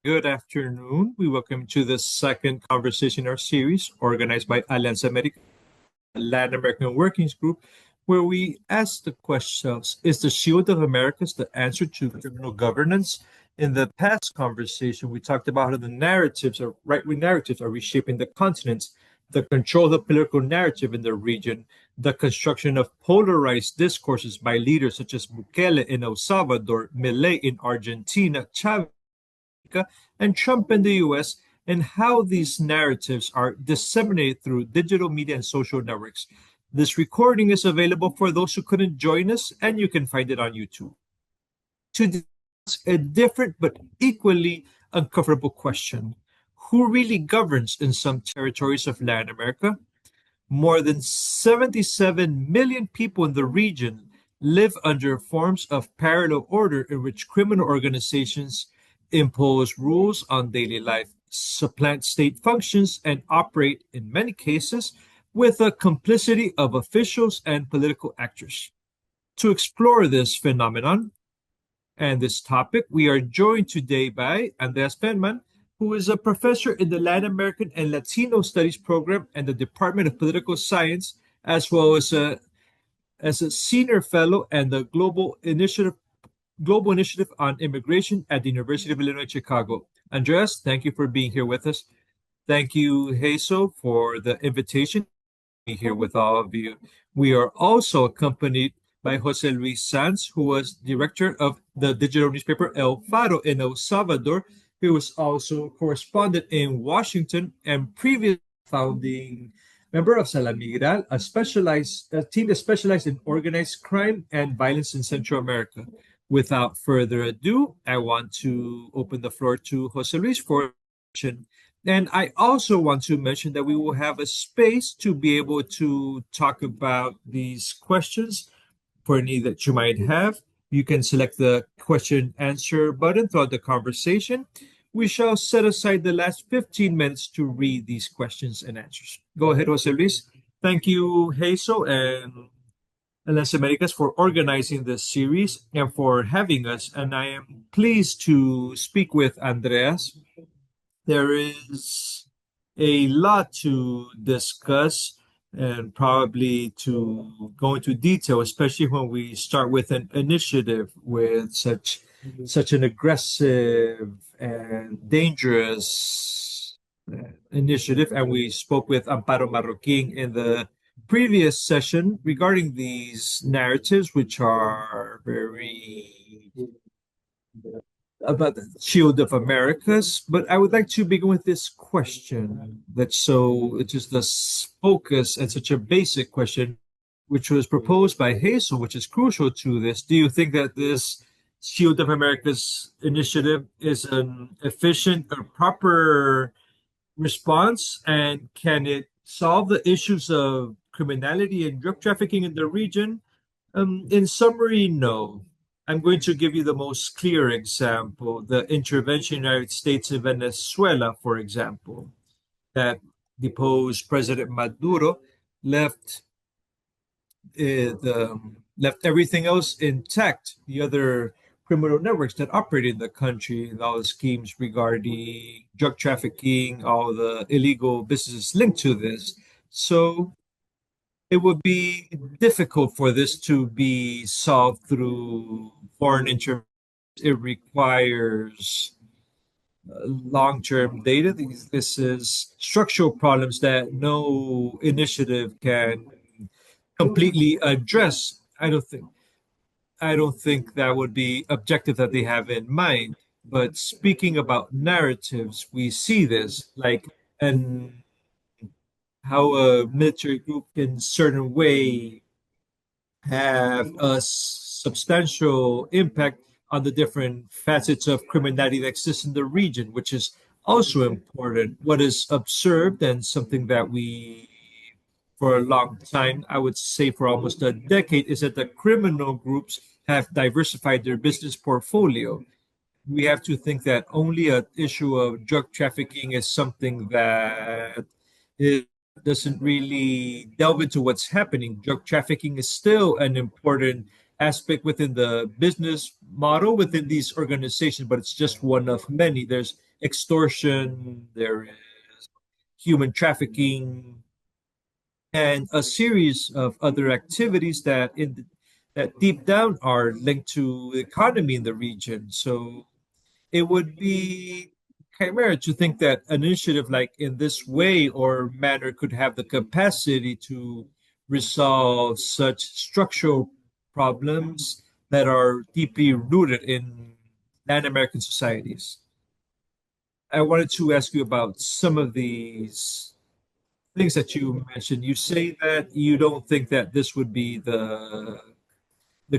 Good afternoon. We welcome you to the second conversation in our series organized by Alianza America, Latin American Workings Group, where we ask the questions: Is the Shield of Americas the answer to criminal governance? In the past conversation, we talked about how the narratives, or right-wing narratives, are reshaping the continents, the control of the political narrative in the region, the construction of polarized discourses by leaders such as Bukele in El Salvador, Milei in Argentina, Chavez and Trump in the US, and how these narratives are disseminated through digital media and social networks. This recording is available for those who couldn't join us, and you can find it on YouTube. To discuss a different but equally uncomfortable question: who really governs in some territories of Latin America? More than 77 million people in the region live under forms of parallel order in which criminal organizations impose rules on daily life, supplant state functions, and operate, in many cases, with the complicity of officials and political actors. To explore this phenomenon and this topic, we are joined today by Andreas Feldmann, who is a professor in the Latin American and Latino Studies program and the Department of Political Science, as well as a senior fellow and the Global Initiative on Immigration at the University of Illinois Chicago. Andreas, thank you for being here with us. Thank you, Hazel, for the invitation to be here with all of you. We are also accompanied by José Luis Sanz, who was director of the digital newspaper El Faro in El Salvador. He was also correspondent in Washington and previous founding member of Salamigral, a team that specialized in organized crime and violence in Central America. Without further ado, I want to open the floor to Jose Luis for a question. And I also want to mention that we will have a space to be able to talk about these questions for any that you might have. You can select the question answer button throughout the conversation. We shall set aside the last 15 minutes to read these questions and answers. Go ahead, Jose Luis. Thank you, Hazel and Las Americas for organizing this series and for having us. And I am pleased to speak with Andreas. There is a lot to discuss and probably to go into detail, especially when we start with an initiative with such an aggressive and dangerous initiative. And we spoke with Amparo Marroquín in the previous session regarding these narratives, which are very about the Shield of Americas. But I would like to begin with this question it is the focus and such a basic question, which was proposed by Hazel, which is crucial to this. Do you think that this Shield of Americas initiative is an efficient or proper response, and can it solve the issues of criminality and drug trafficking in the region? In summary, no. I'm going to give you the most clear example: the intervention in the United States in Venezuela, for example, that deposed President Maduro left left everything else intact. The other criminal networks that operate in the country and all the schemes regarding drug trafficking, all the illegal businesses linked to this. So it would be difficult for this to be solved through foreign intervention. It requires long-term data. This is structural problems that no initiative can completely address. I don't think that would be objective that they have in mind. But speaking about narratives, we see this and how a military group in a certain way have a substantial impact on the different facets of criminality that exists in the region, which is also important. What is observed and something that we, for a long time, I would say for almost a decade, is that the criminal groups have diversified their business portfolio. We have to think that only an issue of drug trafficking is something that it doesn't really delve into what's happening. Drug trafficking is still an important aspect within the business model within these organizations, but it's just one of many. There's extortion, there is human trafficking, and a series of other activities that deep down are linked to the economy in the region. So it would be chimera to think that an initiative like in this way or manner could have the capacity to resolve such structural problems that are deeply rooted in Latin American societies. I wanted to ask you about some of these things that you mentioned. You say that you don't think that this would be the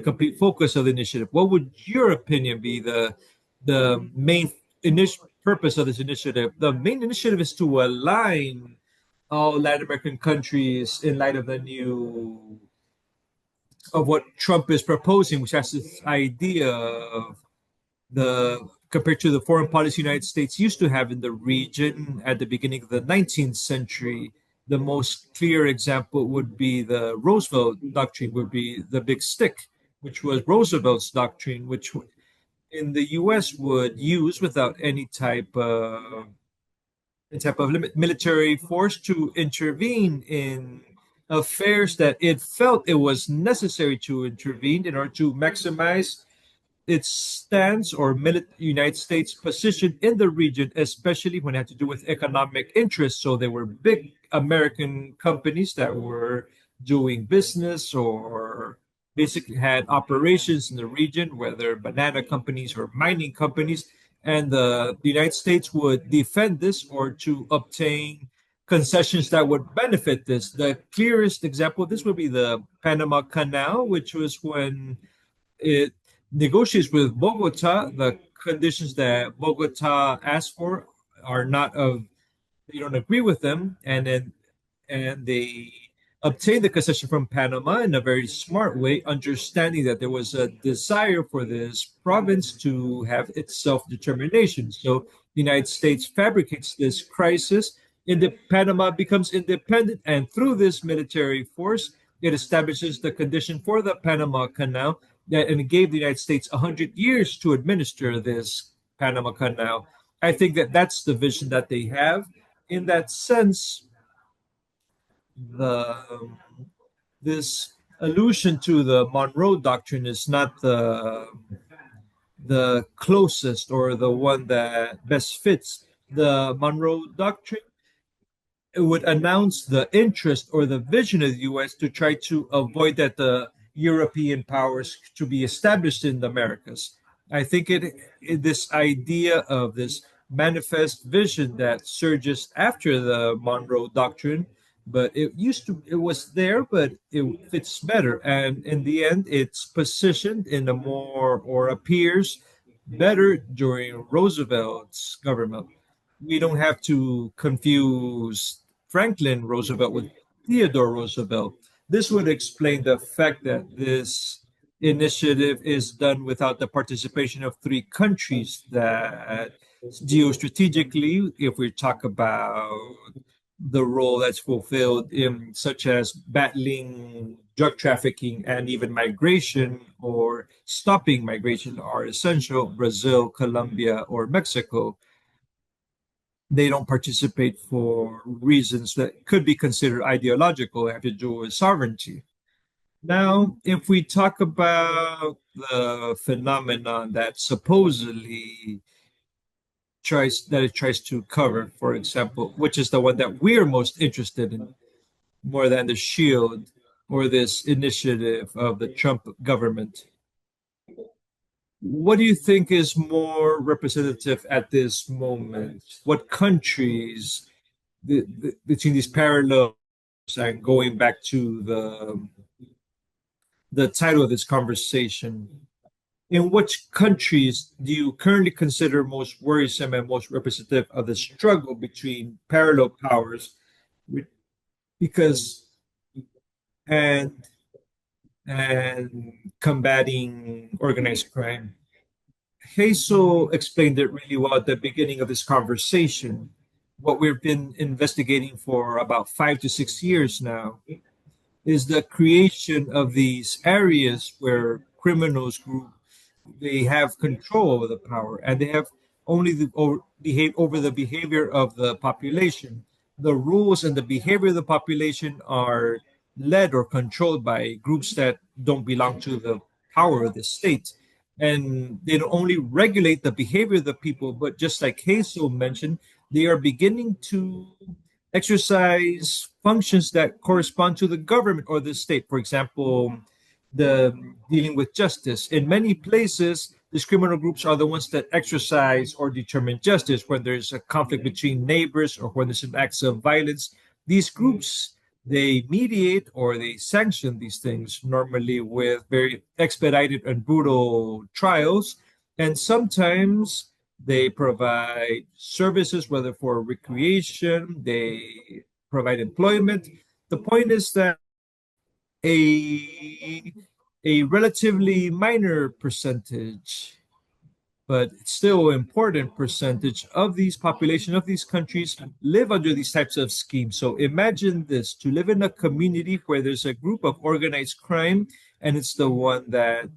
complete focus of the initiative. What would your opinion be the main purpose of this initiative? The main initiative is to align all Latin American countries in light of the new of what Trump is proposing, which has this idea of the compared to the foreign policy the United States used to have in the region at the beginning of the 19th century. The most clear example would be the Roosevelt doctrine, would be the big stick, which was Roosevelt's doctrine, which in the U.S. would use without any type of military force to intervene in affairs that it felt it was necessary to intervene in order to maximize its stance or United States position in the region, especially when it had to do with economic interests. So there were big American companies that were doing business or basically had operations in the region, whether banana companies or mining companies. And the United States would defend this or to obtain concessions that would benefit this. The clearest example of this would be the Panama Canal, which was when it negotiates with Bogota. The conditions that Bogota asked for are not of, they don't agree with them, and they obtained the concession from Panama in a very smart way, understanding that there was a desire for this province to have its self-determination. So the United States fabricates this crisis, and the Panama becomes independent, and through this military force, it establishes the condition for the Panama Canal that, and it gave the United States 100 years to administer this Panama Canal. I think that that's the vision that they have. In that sense, the this allusion to the Monroe Doctrine is not the closest or the one that best fits. The Monroe Doctrine, it would announce the interest or the vision of the U.S. to try to avoid that the European powers to be established in the Americas. I think this idea of this manifest vision that surges after the Monroe Doctrine, but it was there, but it fits better, and in the end, it's positioned in a more or appears better during Roosevelt's government. We don't have to confuse Franklin Roosevelt with Theodore Roosevelt. This would explain the fact that this initiative is done without the participation of three countries that geostrategically, if we talk about the role that's fulfilled in such as battling drug trafficking and even migration or stopping migration are essential. Brazil, Colombia, or Mexico, they don't participate for reasons that could be considered ideological, have to do with sovereignty. Now, if we talk about the phenomenon that supposedly it tries to cover, for example, which is the one that we're most interested in, more than the shield or this initiative of the Trump government. What do you think is more representative at this moment? What countries between these parallels and going back to the title of this conversation, in which countries do you currently consider most worrisome and most representative of the struggle between parallel powers? Because and and combating organized crime. Hazel explained it really well at the beginning of this conversation. What we've been investigating for about 5 to 6 years now is the creation of these areas where criminals group they have control over the power, and they have only behave over the behavior of the population. The rules and the behavior of the population are led or controlled by groups that don't belong to the power of the state. And they don't only regulate the behavior of the people, but just like Hazel mentioned, they are beginning to exercise functions that correspond to the government or the state. For example, the dealing with justice. In many places, these criminal groups are the ones that exercise or determine justice when there's a conflict between neighbors or when there's an acts of violence. These groups they mediate or they sanction these things normally with very expedited and brutal trials, and sometimes they provide services, whether for recreation, they provide employment. The point is that a a relatively minor percentage, but still important percentage of these population of these countries live under these types of schemes. So imagine this: to live in a community where there's a group of organized crime, and it's the one that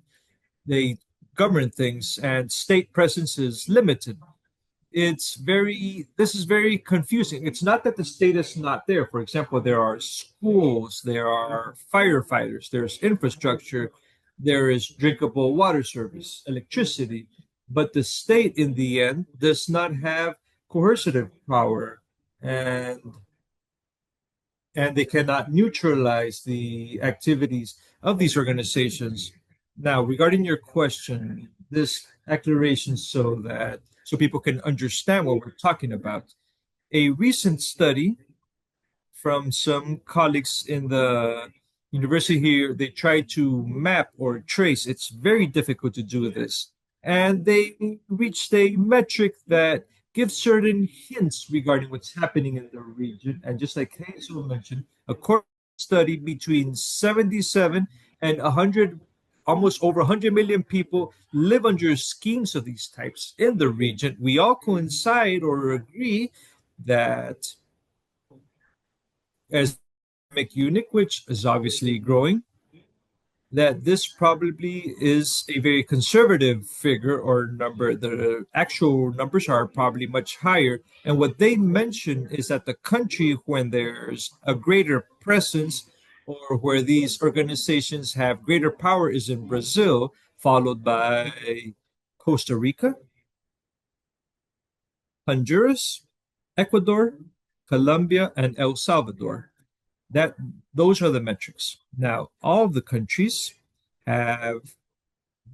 they govern things, and state presence is limited. This is very confusing. It's not that the state is not there. For example, there are schools, there are firefighters, there's infrastructure, there is drinkable water service, electricity, but the state in the end does not have coercive power, and they cannot neutralize the activities of these organizations. Now, regarding your question, this declaration so people can understand what we're talking about. A recent study from some colleagues in the university here, they try to map or trace. It's very difficult to do this. And they reached a metric that gives certain hints regarding what's happening in the region. And just like Hazel mentioned, according to a study, between 77 and 100, almost over 100 million people live under schemes of these types in the region. We all coincide or agree that as economic unit, which is obviously growing, that this probably is a very conservative figure or number. The actual numbers are probably much higher. And what they mention is that the country, when there's a greater presence or where these organizations have greater power, is in Brazil, followed by Costa Rica, Honduras, Ecuador, Colombia, and El Salvador. That those are the metrics. Now, all of the countries have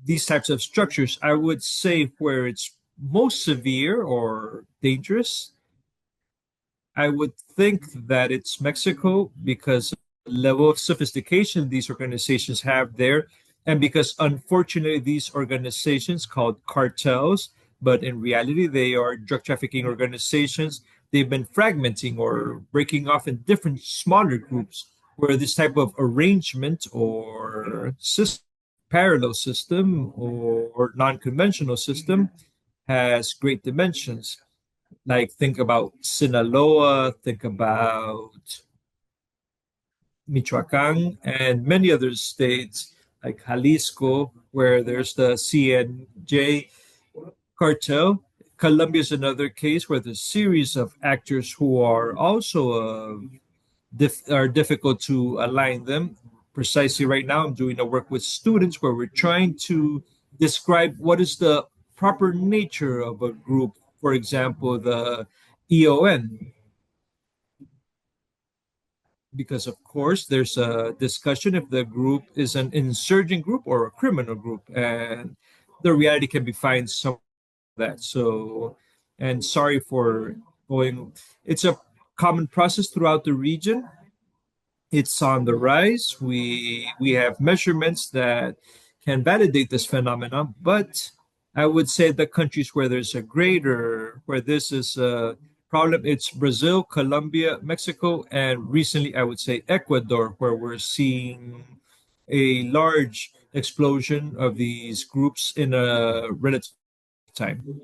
these types of structures. I would say where it's most severe or dangerous, I would think that it's Mexico because of the level of sophistication these organizations have there, and because unfortunately these organizations called cartels, but in reality they are drug trafficking organizations. They've been fragmenting or breaking off in different smaller groups where this type of arrangement or system, parallel system or non-conventional system has great dimensions. Like think about Sinaloa, think about Michoacan, and many other states like Jalisco, where there's the CNJ cartel. Colombia is another case where there's a series of actors who are also are difficult to align them. Precisely right now, I'm doing a work with students where we're trying to describe what is the proper nature of a group. For example, the EON, because of course there's a discussion if the group is an insurgent group or a criminal group, and the reality can be found some of that. So, and sorry for going. It's a common process throughout the region. It's on the rise. We have measurements that can validate this phenomenon, but I would say the countries where there's a greater, where this is a problem, it's Brazil, Colombia, Mexico, and recently I would say Ecuador, where we're seeing a large explosion of these groups in a relative time.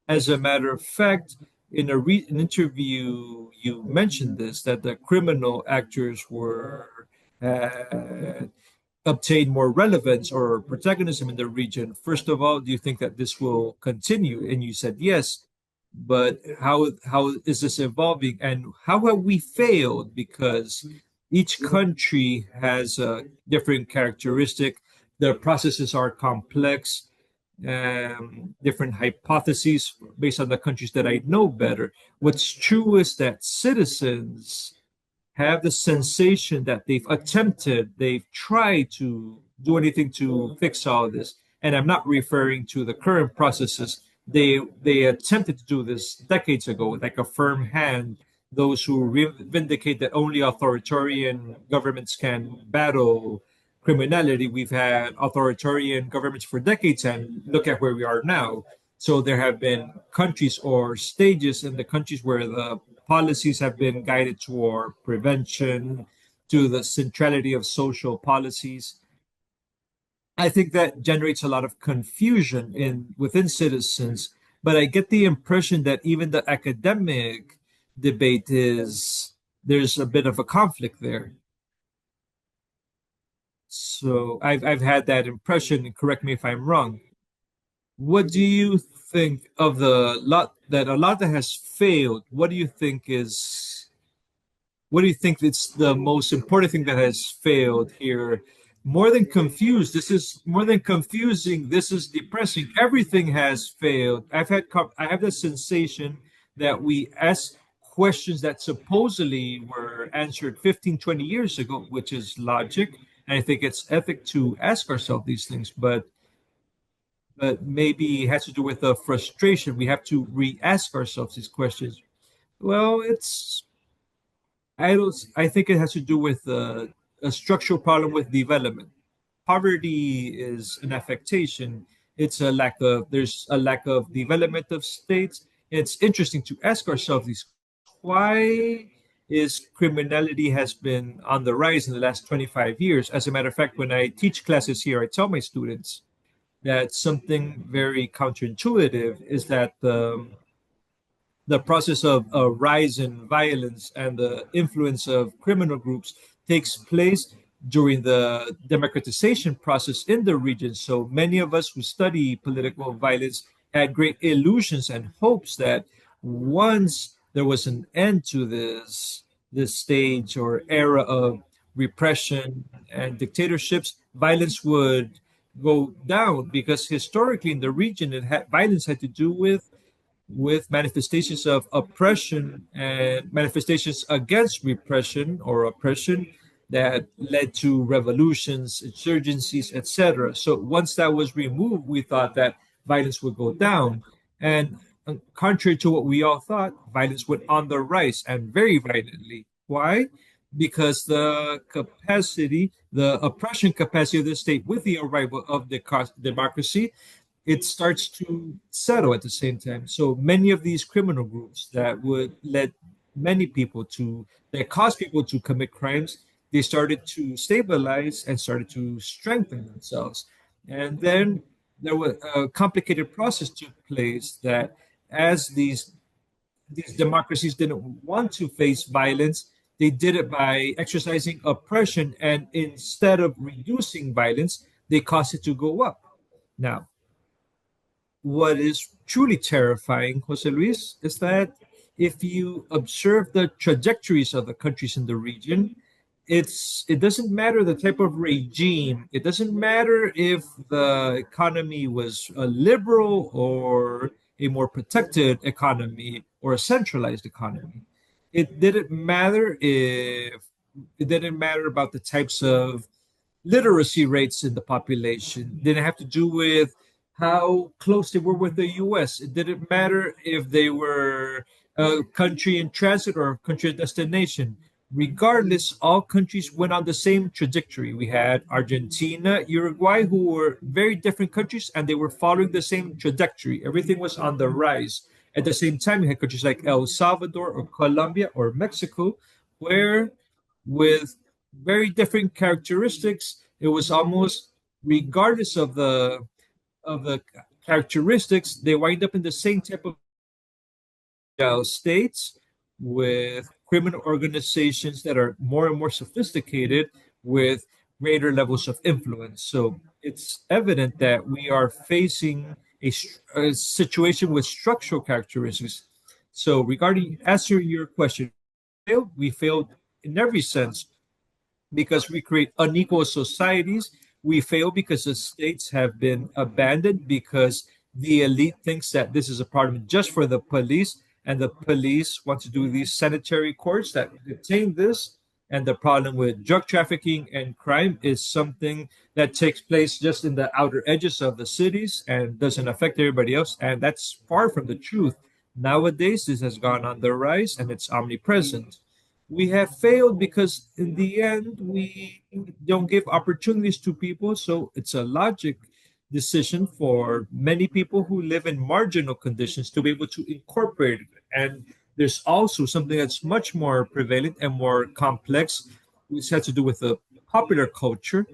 As a matter of fact, in an interview, you mentioned this that the criminal actors were uh, obtain more relevance or protagonism in the region. First of all, do you think that this will continue? And you said yes, but how is this evolving, and how have we failed? Because each country has a different characteristic. The processes are complex, different hypotheses based on the countries that I know better. What's true is that citizens have the sensation that they've tried to do anything to fix all this. And I'm not referring to the current processes. They attempted to do this decades ago, like a firm hand. Those who vindicate that only authoritarian governments can battle criminality. We've had authoritarian governments for decades, and look at where we are now. So there have been countries or stages in the countries where the policies have been guided toward prevention, to the centrality of social policies. I think that generates a lot of confusion in within citizens, but I get the impression that even the academic debate is there's a bit of a conflict there. So I've had that impression, and correct me if I'm wrong. What do you think of the lot that a lot that has failed? What do you think it's the most important thing that has failed here? More than confused, this is more than confusing. This is depressing. Everything has failed. I have the sensation that we ask questions that supposedly were answered 15, 20 years ago, which is logic. And I think it's ethic to ask ourselves these things, but maybe it has to do with the frustration. We have to re-ask ourselves these questions. Well, I don't. I think it has to do with a structural problem with development. Poverty is an affectation. It's a lack of. There's a lack of development of states. It's interesting to ask ourselves these: why is criminality has been on the rise in the last 25 years? As a matter of fact, when I teach classes here, I tell my students that something very counterintuitive is that the process of a rise in violence and the influence of criminal groups takes place during the democratization process in the region. So many of us who study political violence had great illusions and hopes that once there was an end to this stage or era of repression and dictatorships, violence would go down because historically in the region, violence had to do with manifestations of oppression and manifestations against repression or oppression that led to revolutions, insurgencies, etc. So once that was removed, we thought that violence would go down. And contrary to what we all thought, violence went on the rise and very violently. Why? Because the oppression capacity of the state with the arrival of the democracy, it starts to settle at the same time. So many of these criminal groups that would let many people to that cause people to commit crimes, they started to stabilize and started to strengthen themselves. And then there was a complicated process took place that as these democracies didn't want to face violence, they did it by exercising oppression, and instead of reducing violence, they caused it to go up. Now, what is truly terrifying, Jose Luis, is that if you observe the trajectories of the countries in the region, it doesn't matter the type of regime. It doesn't matter if the economy was a liberal or a more protected economy or a centralized economy. It didn't matter if it didn't matter about the types of literacy rates in the population. It didn't have to do with how close they were with the US. It didn't matter if they were a country in transit or a country of destination. Regardless, all countries went on the same trajectory. We had Argentina, Uruguay, who were very different countries, and they were following the same trajectory. Everything was on the rise. At the same time, you had countries like El Salvador or Colombia or Mexico, where with very different characteristics. It was almost regardless of the characteristics, they wind up in the same type of states with criminal organizations that are more and more sophisticated, with greater levels of influence. So it's evident that we are facing a situation with structural characteristics. So regarding answer your question, we failed in every sense because we create unequal societies. We fail because the states have been abandoned because the elite thinks that this is a problem just for the police, and the police want to do these sanitary courts that contain this. And the problem with drug trafficking and crime is something that takes place just in the outer edges of the cities and doesn't affect everybody else. And that's far from the truth. Nowadays, this has gone on the rise and it's omnipresent. We have failed because in the end we don't give opportunities to people, so it's a logic decision for many people who live in marginal conditions to be able to incorporate it. And there's also something that's much more prevalent and more complex, which has to do with the popular culture,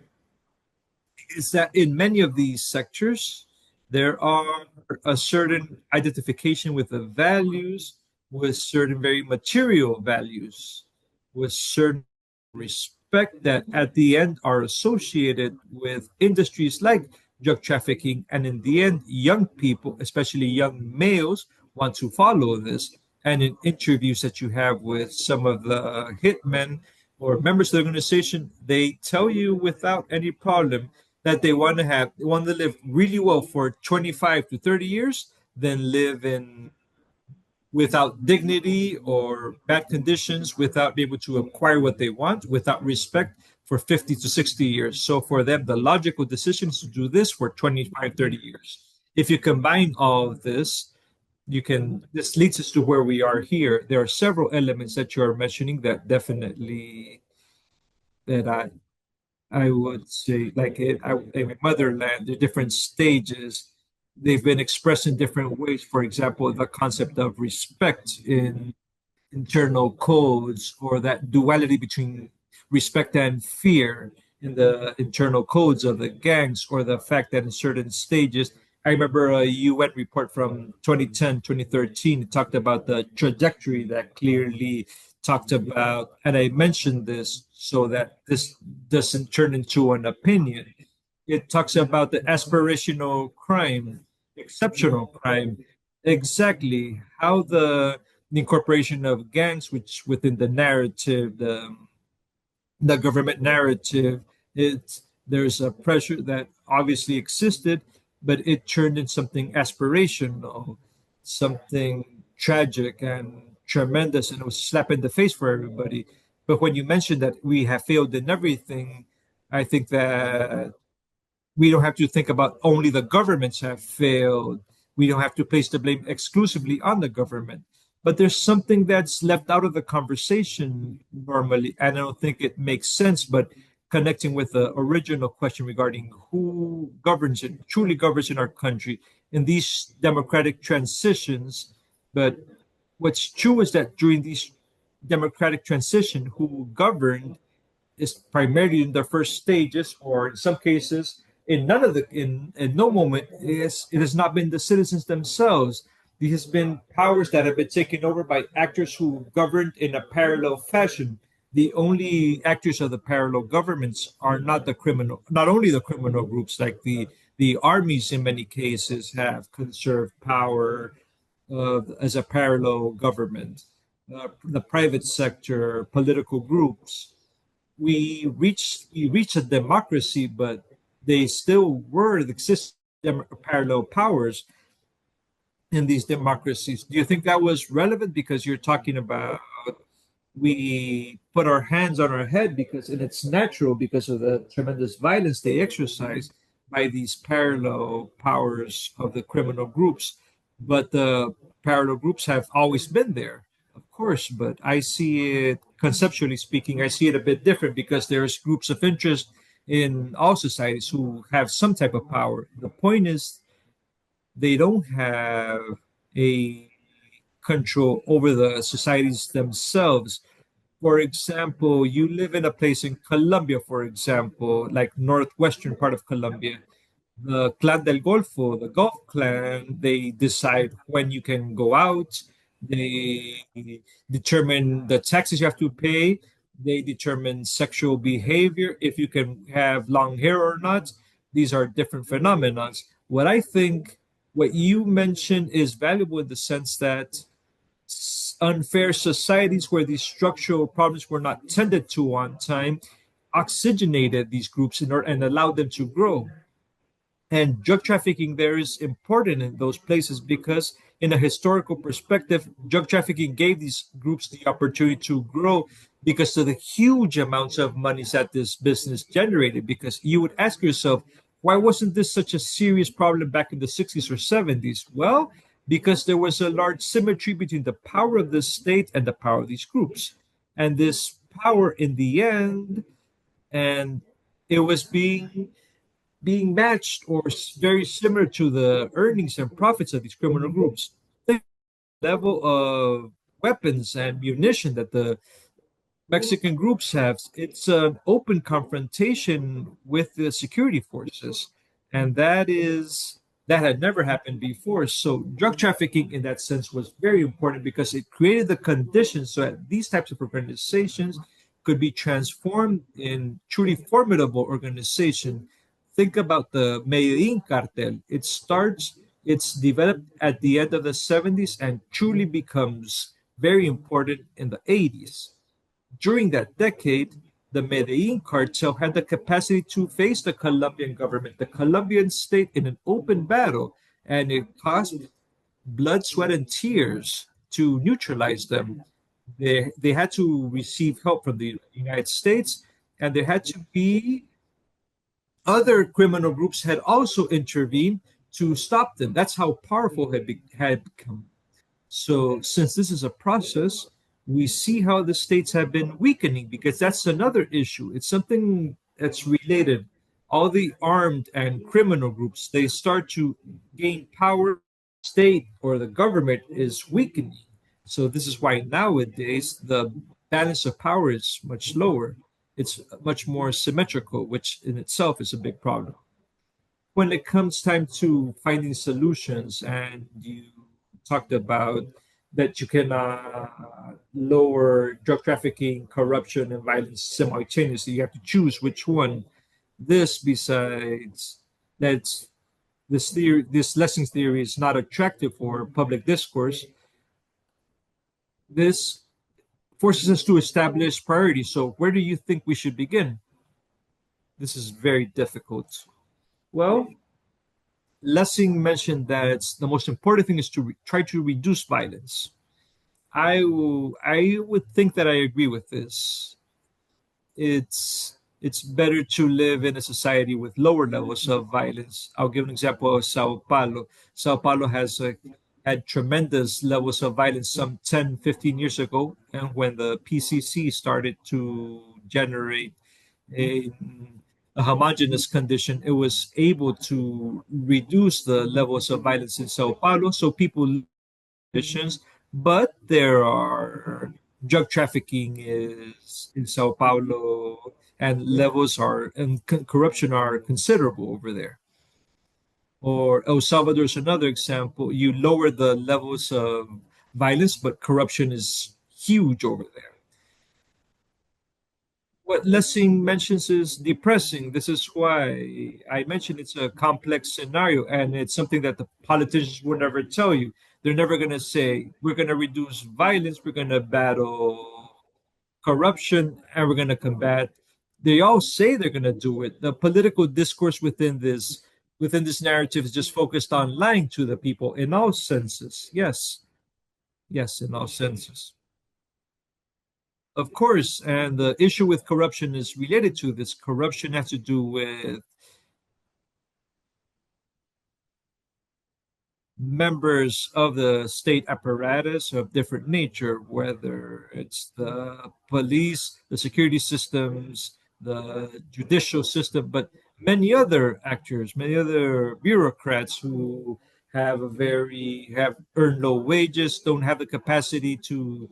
is that in many of these sectors, there are a certain identification with the values, with certain very material values, with certain respect that at the end are associated with industries like drug trafficking. And in the end, young people, especially young males, want to follow this. And in interviews that you have with some of the hitmen or members of the organization, they tell you without any problem that they want to live really well for 25 to 30 years, then live in without dignity or bad conditions, without being able to acquire what they want, without respect for 50 to 60 years. So for them, the logical decision is to do this for 25, 30 years. If you combine all of this, this leads us to where we are here. There are several elements that you are mentioning that definitely that I would say, like in my motherland, the different stages, they've been expressed in different ways. For example, the concept of respect in internal codes, or that duality between respect and fear in the internal codes of the gangs, or the fact that in certain stages, I remember a UN report from 2010, 2013, it talked about the trajectory that clearly talked about, and I mentioned this so that this doesn't turn into an opinion. It talks about the aspirational crime, exceptional crime, exactly how the incorporation of gangs, which within the narrative, the government narrative, there's a pressure that obviously existed, but it turned into something aspirational, something tragic and tremendous, and it was a slap in the face for everybody. But when you mentioned that we have failed in everything, I think that we don't have to think about only the governments have failed. We don't have to place the blame exclusively on the government. But there's something that's left out of the conversation normally, and I don't think it makes sense. But connecting with the original question regarding who governs it, truly governs in our country in these democratic transitions. But what's true is that during these democratic transition, who governed is primarily in the first stages, or in some cases, in none of the in no moment is it has not been the citizens themselves. These has been powers that have been taken over by actors who governed in a parallel fashion. The only actors of the parallel governments are not only the criminal groups, like the armies in many cases have conserved power as a parallel government. The private sector, political groups, we reached a democracy, but they still were the existing parallel powers in these democracies. Do you think that was relevant? Because you're talking about we put our hands on our head because, and it's natural because of the tremendous violence they exercise by these parallel powers of the criminal groups. But the parallel groups have always been there, of course. But I see it, conceptually speaking, I see it a bit different because there's groups of interest in all societies who have some type of power. The point is, they don't have a control over the societies themselves. For example, you live in a place in Colombia, for example, like northwestern part of Colombia. The Clan del Golfo, the Gulf clan, they decide when you can go out. They determine the taxes you have to pay. They determine sexual behavior, if you can have long hair or not. These are different phenomena. What I think, what you mentioned is valuable in the sense that unfair societies where these structural problems were not tended to on time oxygenated these groups in order and allowed them to grow. And drug trafficking there is important in those places because, in a historical perspective, drug trafficking gave these groups the opportunity to grow because of the huge amounts of monies that this business generated. Because you would ask yourself, why wasn't this such a serious problem back in the 60s or 70s? Well, because there was a large symmetry between the power of the state and the power of these groups. And this power, in the end, and it was being matched or very similar to the earnings and profits of these criminal groups. The level of weapons and munition that the Mexican groups have, it's an open confrontation with the security forces. And that had never happened before. So drug trafficking in that sense was very important because it created the conditions so that these types of organizations could be transformed in truly formidable organization. Think about the Medellin cartel. It's developed at the end of the 70s and truly becomes very important in the 80s. During that decade, the Medellin cartel had the capacity to face the Colombian government, the Colombian state, in an open battle, and it cost blood, sweat, and tears to neutralize them. They had to receive help from the United States, and there had to be other criminal groups had also intervened to stop them. That's how powerful had become. So, since this is a process, we see how the states have been weakening because that's another issue. It's something that's related. All the armed and criminal groups, they start to gain power. State or the government is weakening. So, this is why nowadays the balance of power is much lower. It's much more symmetrical, which in itself is a big problem. When it comes time to finding solutions, and you talked about that you can lower drug trafficking, corruption, and violence simultaneously, you have to choose which one. This, besides that, this lessons theory is not attractive for public discourse. This forces us to establish priorities. So, where do you think we should begin? This is very difficult. Well, Lessing mentioned that the most important thing is to try to reduce violence. I would think that I agree with this. It's better to live in a society with lower levels of violence. I'll give an example of Sao Paulo. Sao Paulo has had tremendous levels of violence some 10, 15 years ago. And when the PCC started to generate a, a homogeneous condition, it was able to reduce the levels of violence in Sao Paulo. So people conditions, but there are drug trafficking is in Sao Paulo, and levels are and corruption are considerable over there. Or El Salvador is another example. You lower the levels of violence, but corruption is huge over there. What Lessing mentions is depressing. This is why I mentioned it's a complex scenario, and it's something that the politicians will never tell you. They're never going to say, we're going to reduce violence, we're going to battle corruption, and we're going to combat. They all say they're going to do it. The political discourse within this narrative is just focused on lying to the people in all senses. Yes, yes, in all senses. Of course, and the issue with corruption is related to this. Corruption has to do with members of the state apparatus of different nature, whether it's the police, the security systems, the judicial system, but many other actors, many other bureaucrats who have earned low wages, don't have the capacity to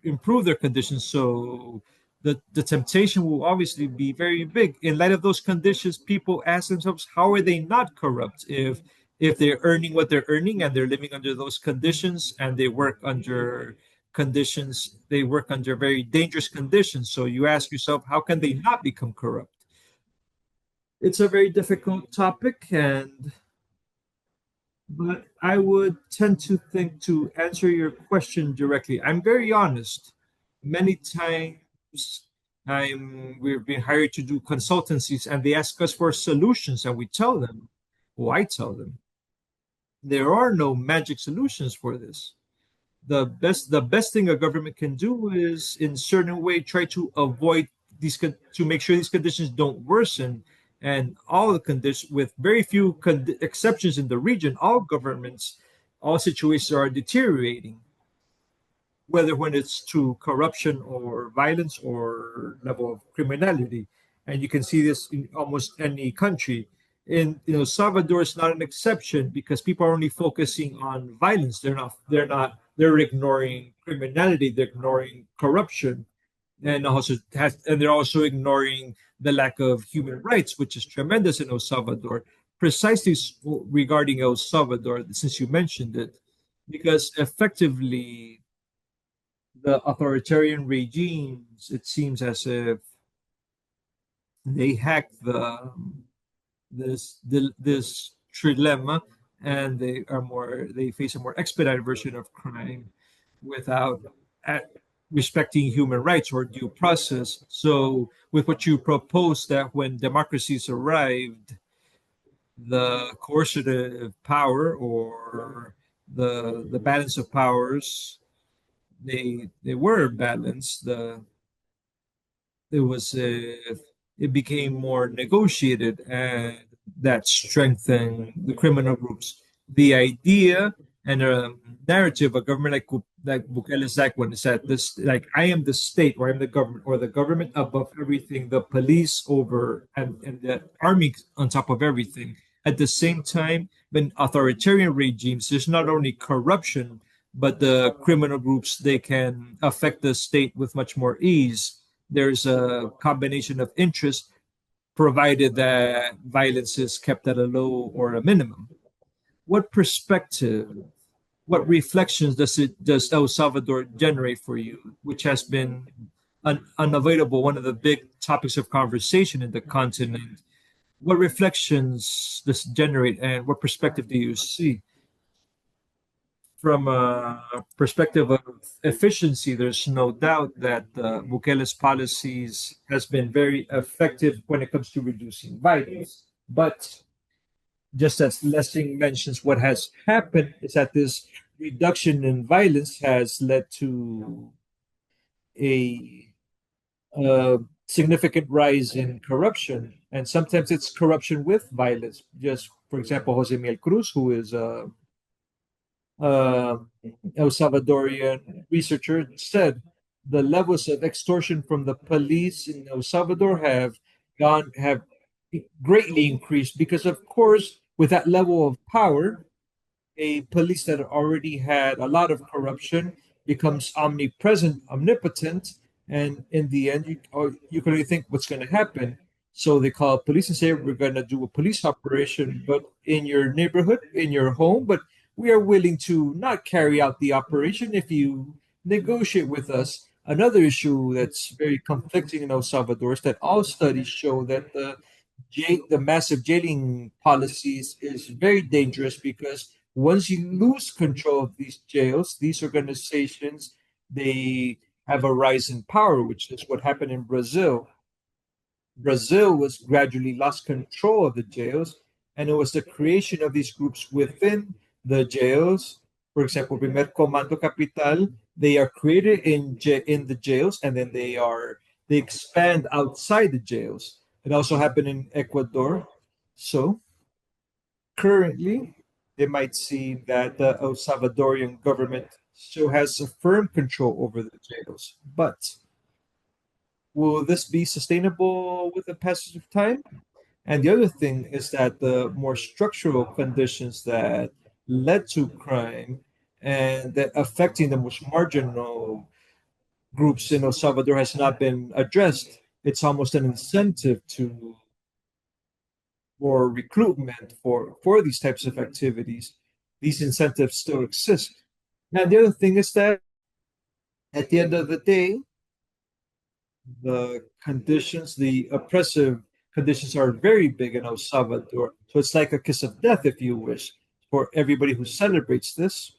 improve their conditions. So the temptation will obviously be very big. In light of those conditions, people ask themselves, how are they not corrupt if they're earning what they're earning and they're living under those conditions and they work under conditions, they work under very dangerous conditions. So you ask yourself, how can they not become corrupt? It's a very difficult topic, and but I would tend to think to answer your question directly. I'm very honest. Many times we've been hired to do consultancies and they ask us for solutions and we tell them, well, I tell them, there are no magic solutions for this. The best thing a government can do is in certain way try to avoid to make sure these conditions don't worsen, and all the conditions, with very few exceptions in the region, all governments, all situations are deteriorating, whether when it's to corruption or violence or level of criminality. And you can see this in almost any country. In Salvador is not an exception because people are only focusing on violence. They're ignoring criminality, they're ignoring corruption, and they're also ignoring the lack of human rights, which is tremendous in El Salvador. Precisely regarding El Salvador, since you mentioned it, because effectively the authoritarian regimes, it seems as if they hack this trilemma, and they face a more expedited version of crime without at, respecting human rights or due process. So, with what you propose, that when democracies arrived, the coercive power or the balance of powers, they were balanced. It was it became more negotiated, and that strengthened the criminal groups. The idea and narrative of government like Bukele's like one is that this, like, I am the state, or I'm the government, or the government above everything, the police over, and the army on top of everything. At the same time, in authoritarian regimes, there's not only corruption, but the criminal groups, they can affect the state with much more ease. There's a combination of interests, provided that violence is kept at a low or a minimum. What perspective, what reflections does El Salvador generate for you, which has been unavoidable, one of the big topics of conversation in the continent? What reflections does it generate, and what perspective do you see? From a perspective of efficiency, there's no doubt that Bukele's policies has been very effective when it comes to reducing violence. But just as Lessing mentions, what has happened is that this reduction in violence has led to a, significant rise in corruption, and sometimes it's corruption with violence. Just for example, Jose Miguel Cruz, who is uh, El Salvadorian researcher, said the levels of extortion from the police in El Salvador have greatly increased because, of course, with that level of power, a police that already had a lot of corruption becomes omnipresent, omnipotent, and in the end, you can only think what's going to happen. So they call police and say, we're going to do a police operation, but in your neighborhood, in your home, but we are willing to not carry out the operation if you negotiate with us. Another issue that's very conflicting in El Salvador is that all studies show that the massive jailing policies is very dangerous because once you lose control of these jails, these organizations, they have a rise in power, which is what happened in Brazil. Brazil was gradually lost control of the jails, and it was the creation of these groups within the jails. For example, Primer Comando Capital, they are created in the jails, and then they expand outside the jails. It also happened in Ecuador. So currently, they might see that the El Salvadorian government still has a firm control over the jails. But will this be sustainable with the passage of time? And the other thing is that the more structural conditions that led to crime and that affecting the most marginal groups in El Salvador has not been addressed. It's almost an incentive to for recruitment for these types of activities. These incentives still exist. And the other thing is that At the end of the day, the conditions, the oppressive conditions are very big in El Salvador. So it's like a kiss of death, if you wish, for everybody who celebrates this.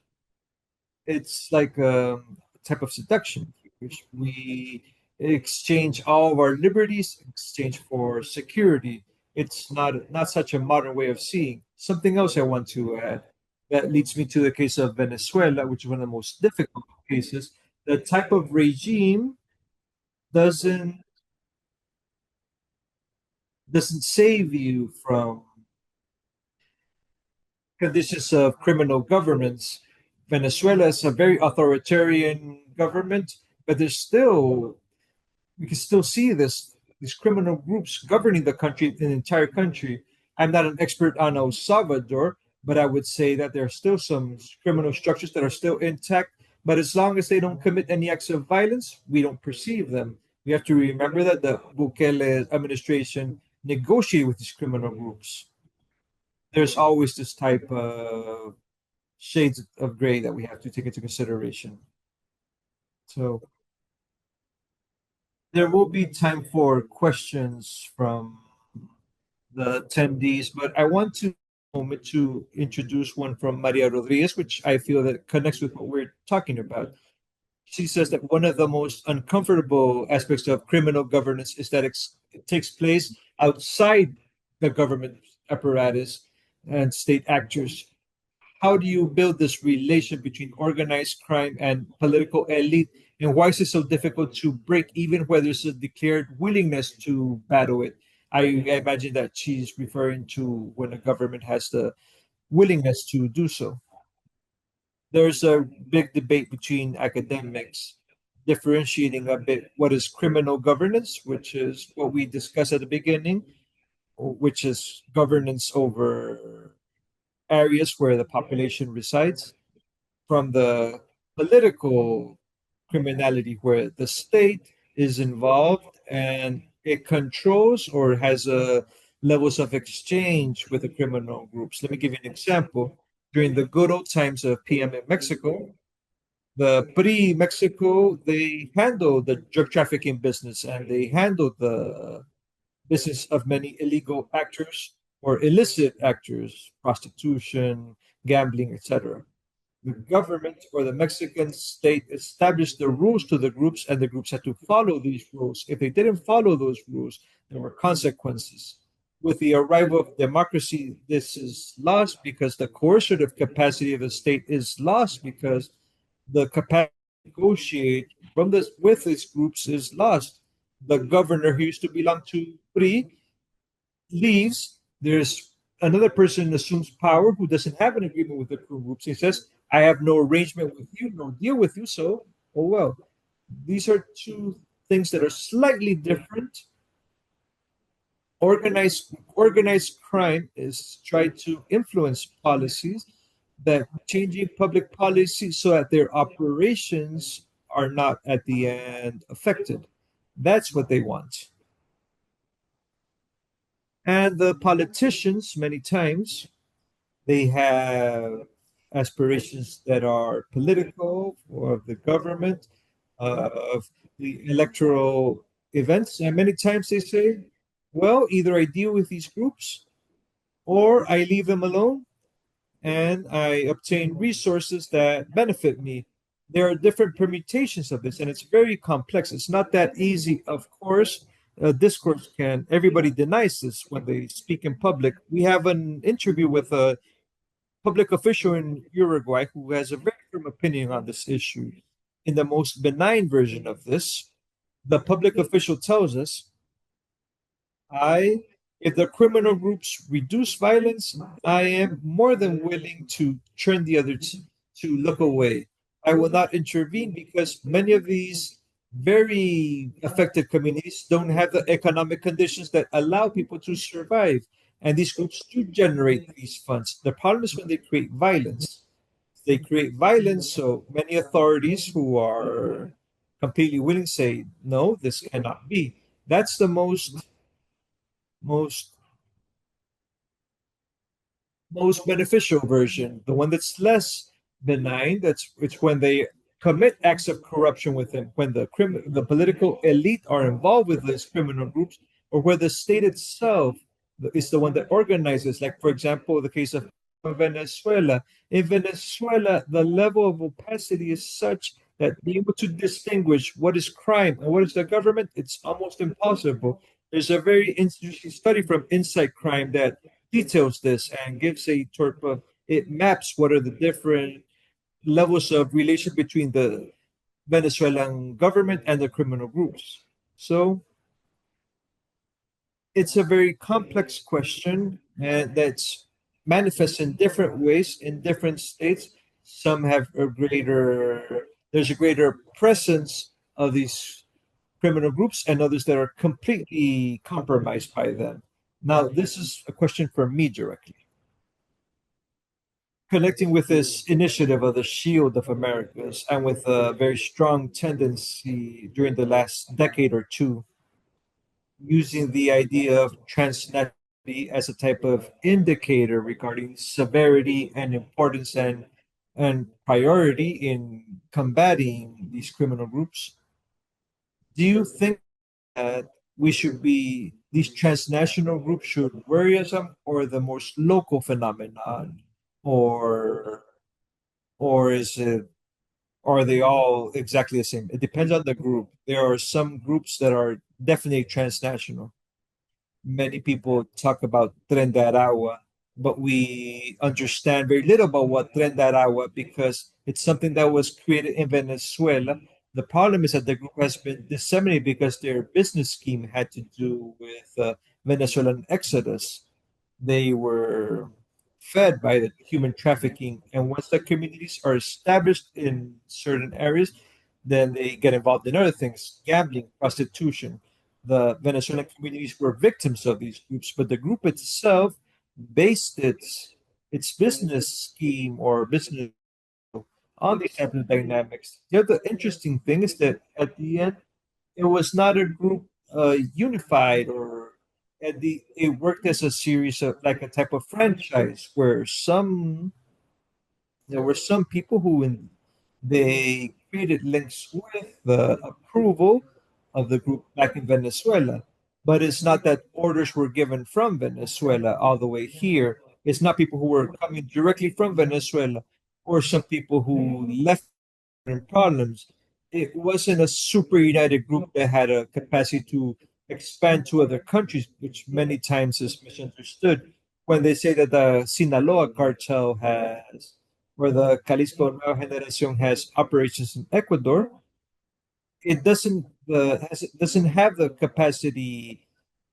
It's like a type of seduction, which we exchange all of our liberties, exchange for security. It's not such a modern way of seeing. Something else I want to add that leads me to the case of Venezuela, which is one of the most difficult cases. The type of regime doesn't doesn't save you from conditions of criminal governance. Venezuela is a very authoritarian government, but there's still we can still see these criminal groups governing the entire country. I'm not an expert on El Salvador, but I would say that there are still some criminal structures that are still intact. But as long as they don't commit any acts of violence, we don't perceive them. We have to remember that the Bukele administration negotiated with these criminal groups. There's always this type of shades of gray that we have to take into consideration. So there will be time for questions from the attendees, but I want to moment to introduce one from Maria Rodriguez, which I feel that connects with what we're talking about. She says that one of the most uncomfortable aspects of criminal governance is that it takes place outside the government apparatus and state actors. How do you build this relation between organized crime and political elite? And why is it so difficult to break, even where there's a declared willingness to battle it? I imagine that she's referring to when a government has the willingness to do so. There's a big debate between academics differentiating a bit what is criminal governance, which is what we discussed at the beginning, which is governance over areas where the population resides, from the political criminality where the state is involved and it controls or has levels of exchange with the criminal groups. Let me give you an example. During the good old times of PM in Mexico, the PRI Mexico, they handled the drug trafficking business and they handled the business of many illegal actors or illicit actors, prostitution, gambling, etc. The government or the Mexican state established the rules to the groups, and the groups had to follow these rules. If they didn't follow those rules, there were consequences. With the arrival of democracy, this is lost because the coercive capacity of the state is lost because the capacity to negotiate from this with these groups is lost. The governor who used to belong to PRI leaves, there's another person assumes power who doesn't have an agreement with the groups. He says, I have no arrangement with you, no deal with you. So, oh well. These are two things that are slightly different. Organized crime is trying to influence policies that changing public policy so that their operations are not at the end affected. That's what they want. And the politicians, many times, they have aspirations that are political or of the government, of the electoral events. And many times they say, well, either I deal with these groups or I leave them alone and I obtain resources that benefit me. There are different permutations of this, and it's very complex. It's not that easy, of course. Discourse can, everybody denies this when they speak in public. We have an interview with a public official in Uruguay who has a very firm opinion on this issue. In the most benign version of this, the public official tells us, I, if the criminal groups reduce violence, I am more than willing to turn the other to look away. I will not intervene because many of these very affected communities don't have the economic conditions that allow people to survive. And these groups do generate these funds. The problem is when they create violence. They create violence, so many authorities who are completely willing say, no, this cannot be. That's the most most beneficial version. The one that's less benign, that's it's when they commit acts of corruption within when the political elite are involved with these criminal groups, or where the state itself is the one that organizes. Like, for example, the case of Venezuela. In Venezuela, the level of opacity is such that being able to distinguish what is crime and what is the government, it's almost impossible. There's a very interesting study from Insight Crime that details this and gives a sort of, it maps what are the different levels of relation between the Venezuelan government and the criminal groups. So it's a very complex question, and that's manifests in different ways in different states. Some have a greater, there's a greater presence of these criminal groups, and others that are completely compromised by them. Now, this is a question for me directly. Connecting with this initiative of the Shield of Americas, and with a very strong tendency during the last decade or two, using the idea of transnationality as a type of indicator regarding severity and importance and priority in combating these criminal groups. Do you think that we should be, these transnational groups should worry us, or the most local phenomenon, or or is it, are they all exactly the same? It depends on the group. There are some groups that are definitely transnational. Many people talk about Tren de Aragua, but we understand very little about what Tren de Aragua, because it's something that was created in Venezuela. The problem is that the group has been disseminated because their business scheme had to do with Venezuelan exodus. They were fed by the human trafficking, and once the communities are established in certain areas, then they get involved in other things: gambling, prostitution. The Venezuelan communities were victims of these groups, but the group itself based its business scheme or business on these types of dynamics. The other interesting thing is that at the end, it was not a group unified, or at the it worked as a series of, like, a type of franchise, where some there were some people who they created links with the approval of the group back in Venezuela. But it's not that orders were given from Venezuela all the way here. It's not people who were coming directly from Venezuela, or some people who left in problems. It wasn't a super united group that had a capacity to expand to other countries, which many times is misunderstood when they say that the Sinaloa cartel has, or the Jalisco Nueva Generación has operations in Ecuador. It doesn't have the capacity